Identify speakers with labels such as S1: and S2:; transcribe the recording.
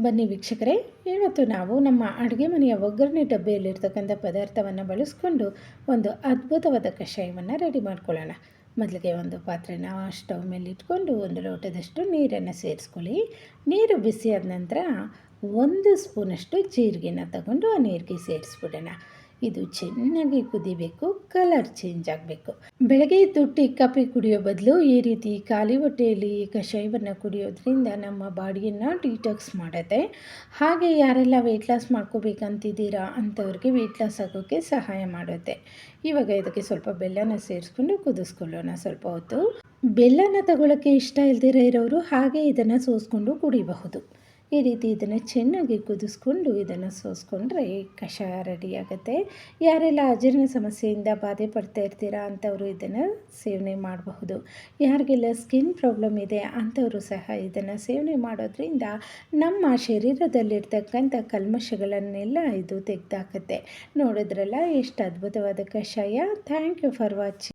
S1: ಬನ್ನಿ ವೀಕ್ಷಕರೇ, ಇವತ್ತು ನಾವು ನಮ್ಮ ಅಡುಗೆ ಮನೆಯ ಒಗ್ಗರಣೆ ಡಬ್ಬಿಯಲ್ಲಿರ್ತಕ್ಕಂಥ ಪದಾರ್ಥವನ್ನು ಬಳಸ್ಕೊಂಡು ಒಂದು ಅದ್ಭುತವಾದ ಕಷಾಯವನ್ನು ರೆಡಿ ಮಾಡ್ಕೊಳ್ಳೋಣ. ಮೊದಲಿಗೆ ಒಂದು ಪಾತ್ರೆನ ಸ್ಟವ್ ಮೇಲೆ ಇಟ್ಕೊಂಡು ಒಂದು ಲೋಟದಷ್ಟು ನೀರನ್ನು ಸೇರಿಸ್ಕೊಳ್ಳಿ. ನೀರು ಬಿಸಿಯಾದ ನಂತರ 1 ಸ್ಪೂನಷ್ಟು ಜೀರಿಗೆನ ತಗೊಂಡು ಆ ನೀರಿಗೆ ಸೇರಿಸ್ಬಿಡೋಣ. ಇದು ಚೆನ್ನಾಗಿ ಕುದಿಬೇಕು, ಕಲರ್ ಚೇಂಜ್ ಆಗಬೇಕು. ಬೆಳಗ್ಗೆ ಎದ್ದು ಟೀ ಕಾಫಿ ಕುಡಿಯೋ ಬದಲು ಈ ರೀತಿ ಖಾಲಿ ಹೊಟ್ಟೆಯಲ್ಲಿ ಈ ಕಷಾಯವನ್ನು ಕುಡಿಯೋದ್ರಿಂದ ನಮ್ಮ ಬಾಡಿಯನ್ನು ಡಿಟಾಕ್ಸ್ ಮಾಡುತ್ತೆ. ಹಾಗೆ ಯಾರೆಲ್ಲ ವೆಯ್ಟ್ ಲಾಸ್ ಮಾಡ್ಕೋಬೇಕಂತಿದ್ದೀರಾ ಅಂಥವ್ರಿಗೆ ವೆಯ್ಟ್ ಲಾಸ್ ಆಗೋಕ್ಕೆ ಸಹಾಯ ಮಾಡುತ್ತೆ. ಇವಾಗ ಇದಕ್ಕೆ ಸ್ವಲ್ಪ ಬೆಲ್ಲನ ಸೇರಿಸ್ಕೊಂಡು ಕುದಿಸ್ಕೊಳ್ಳೋಣ. ಸ್ವಲ್ಪ ಹೊತ್ತು ಬೆಲ್ಲನ ತಗೊಳ್ಳೋಕ್ಕೆ ಇಷ್ಟ ಇಲ್ದಿರ ಇರೋರು ಹಾಗೆ ಇದನ್ನು ಸೋಸ್ಕೊಂಡು ಕುಡಿಬಹುದು. ಈ ರೀತಿ ಇದನ್ನು ಚೆನ್ನಾಗಿ ಕುದಿಸ್ಕೊಂಡು ಇದನ್ನು ಸೋಸ್ಕೊಂಡ್ರೆ ಕಷಾಯ ರೆಡಿಯಾಗುತ್ತೆ. ಯಾರೆಲ್ಲ ಅಜೀರ್ಣ ಸಮಸ್ಯೆಯಿಂದ ಬಾಧೆ ಪಡ್ತಾ ಇರ್ತೀರಾ ಅಂಥವರು ಇದನ್ನು ಸೇವನೆ ಮಾಡಬಹುದು. ಯಾರಿಗೆಲ್ಲ ಸ್ಕಿನ್ ಪ್ರಾಬ್ಲಮ್ ಇದೆ ಅಂಥವರು ಸಹ ಇದನ್ನು ಸೇವನೆ ಮಾಡೋದ್ರಿಂದ ನಮ್ಮ ಶರೀರದಲ್ಲಿರ್ತಕ್ಕಂಥ ಕಲ್ಮಶಗಳನ್ನೆಲ್ಲ ಇದು ತೆಗೆದಾಕುತ್ತೆ. ನೋಡಿದ್ರಲ್ಲ ಎಷ್ಟು ಅದ್ಭುತವಾದ ಕಷಾಯ. Thank you for watching.